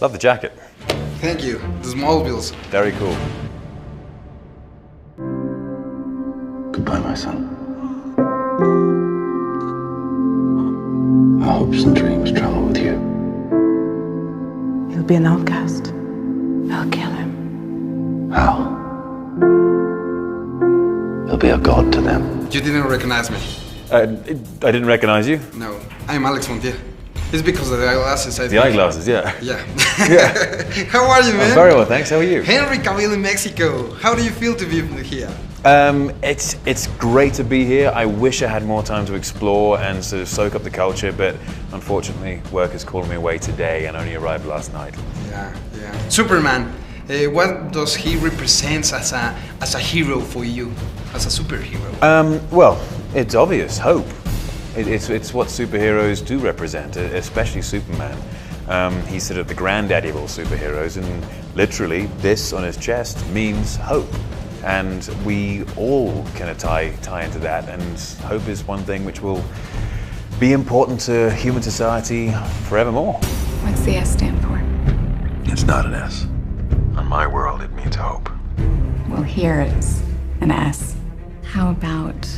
Love the jacket. Thank you. The Smallvilles. Very cool. Goodbye, my son. Our hopes and dreams travel with you. He'll be an outcast. I'll kill him. How? He'll be a god to them. You didn't recognize me. I didn't recognize you. No, I'm Alex Montiel. It's because of the eyeglasses. The eyeglasses, yeah. Yeah. Yeah. How are you, man? I'm very well, thanks. How are you? Henry Cavill in Mexico. How do you feel to be here? It's great to be here. I wish I had more time to explore and sort of soak up the culture, but unfortunately, work is calling me away today and only arrived last night. Yeah. Superman. What does he represent as a hero for you, as a superhero? Well, it's obvious, hope. It's what superheroes do represent, especially Superman. He's sort of the granddaddy of all superheroes, and literally this on his chest means hope. And we all kind of tie into that, and hope is one thing which will be important to human society forevermore. What's the S stand for? It's not an S. On my world, it means hope. Well, here it's an S. How about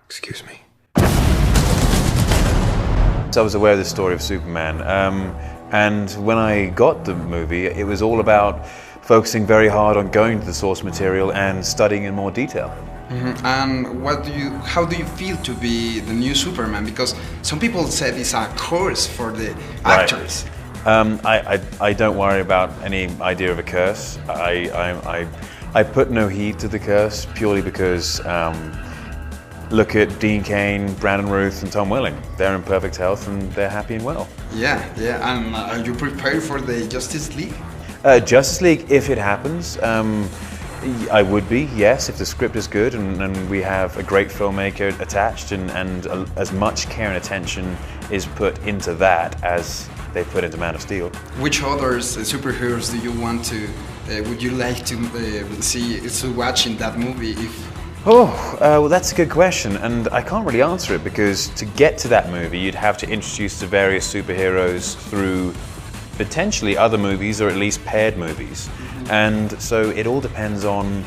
Excuse me. So I was aware of the story of Superman, and when I got the movie, it was all about focusing very hard on going to the source material and studying in more detail. Mm-hmm. And how do you feel to be the new Superman? Because some people said it's a curse for the actors. I don't worry about any idea of a curse. I put no heed to the curse purely because look at Dean Cain, Brandon Routh, and Tom Welling. They're in perfect health and they're happy and well. Yeah. And are you prepared for the Justice League? Justice League, if it happens, I would be, yes, if the script is good and we have a great filmmaker attached and as much care and attention is put into that as they put into Man of Steel. Which others superheroes do you want to, would you like to watch in that movie? Well, that's a good question, and I can't really answer it because to get to that movie, you'd have to introduce the various superheroes through potentially other movies or at least paired movies. And so it all depends on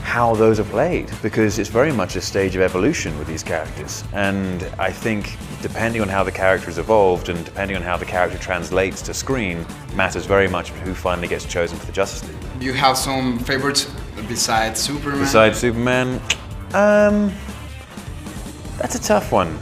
how those are played, because it's very much a stage of evolution with these characters. And I think depending on how the character is evolved and depending on how the character translates to screen matters very much who finally gets chosen for the Justice League. Do you have some favorites besides Superman? Besides Superman? That's a tough one.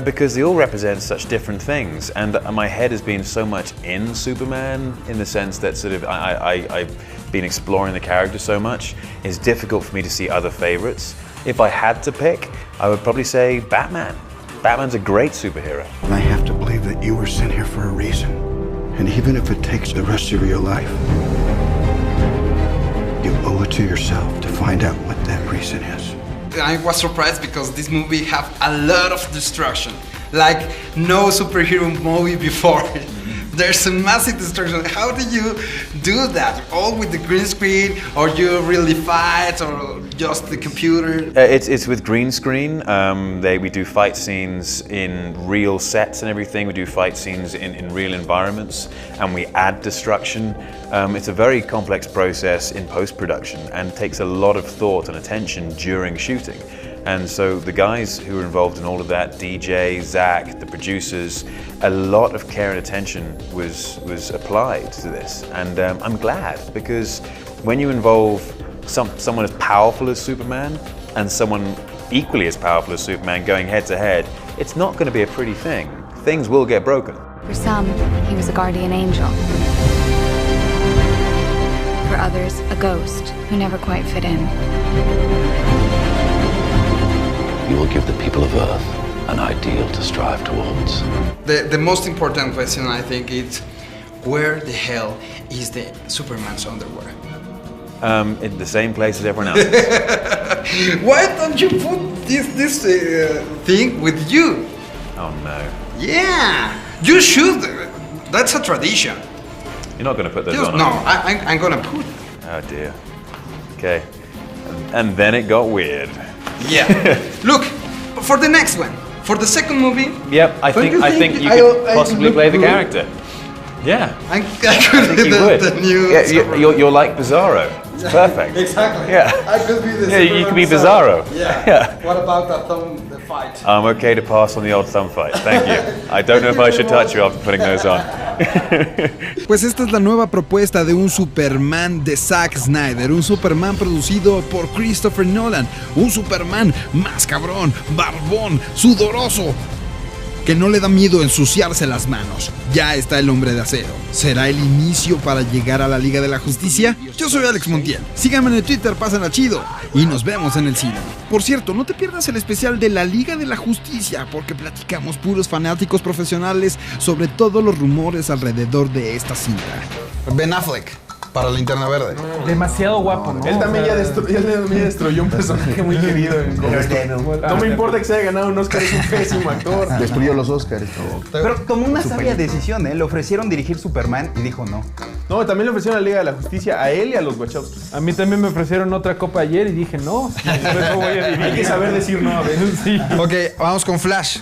Because they all represent such different things, and my head has been so much in Superman in the sense that sort of I've been exploring the character so much, it's difficult for me to see other favorites. If I had to pick, I would probably say Batman. Batman's a great superhero. And I have to believe that you were sent here for a reason. And even if it takes the rest of your life, you owe it to yourself to find out what that reason is. I was surprised because this movie have a lot of destruction, like no superhero movie before. There's a massive destruction. How do you do that? All with the green screen, or you really fight, or just the computer? It's with green screen. We do fight scenes in real sets and everything. We do fight scenes in real environments, and we add destruction. It's a very complex process in post-production and takes a lot of thought and attention during shooting. And so the guys who were involved in all of that, DJ, Zach, the producers, a lot of care and attention was applied to this. And I'm glad, because when you involve someone as powerful as Superman and someone equally as powerful as Superman going head to head, it's not going to be a pretty thing. Things will get broken. For some, he was a guardian angel. For others, a ghost who never quite fit in. You will give the people of Earth an ideal to strive towards. The most important question, I think, is where the hell is the Superman's underwear? In the same place as everyone else. Why don't you put this thing with you? Oh no. Yeah, you should. That's a tradition. You're not going to put those on? No, I'm going to put. Oh dear. Okay. And then it got weird. Yeah. Look, for the next one, for the second movie, Yep, I think you could possibly play the character. Yeah. I could be You would. the new. Yeah, you're like Bizarro. It's perfect. Exactly. Yeah. I could be the. Yeah, you could be Bizarro. Yeah. What about the fight? I'm okay to pass on the old thumb fight. Thank you. I don't know if I should touch you after putting those on. Pues esta es la nueva propuesta de un Superman de Zack Snyder, un Superman producido por Christopher Nolan, un Superman más cabrón, barbón, sudoroso, que no le da miedo ensuciarse las manos. Ya está el Hombre de Acero. ¿Será el inicio para llegar a la Liga de la Justicia? Yo soy Alex Montiel. Síganme en el Twitter, pásenla chido. Y nos vemos en el cine. Por cierto, no te pierdas el especial de la Liga de la Justicia, porque platicamos puros fanáticos profesionales sobre todos los rumores alrededor de esta cinta. Ben Affleck, para Linterna Verde. Demasiado guapo, ¿no? Él también ya destruyó un personaje muy querido. No me importa que se haya ganado un Oscar, es un pésimo actor. Destruyó los Oscars. Pero tomó una sabia decisión, ¿eh? Le ofrecieron dirigir Superman y dijo no. No, también le ofrecieron a la Liga de la Justicia a él y a los Wachowski. A mí también me ofrecieron otra copa ayer y dije no. Por eso voy a dirigir. Hay que saber decir no a veces. Sí. Ok, vamos con Flash.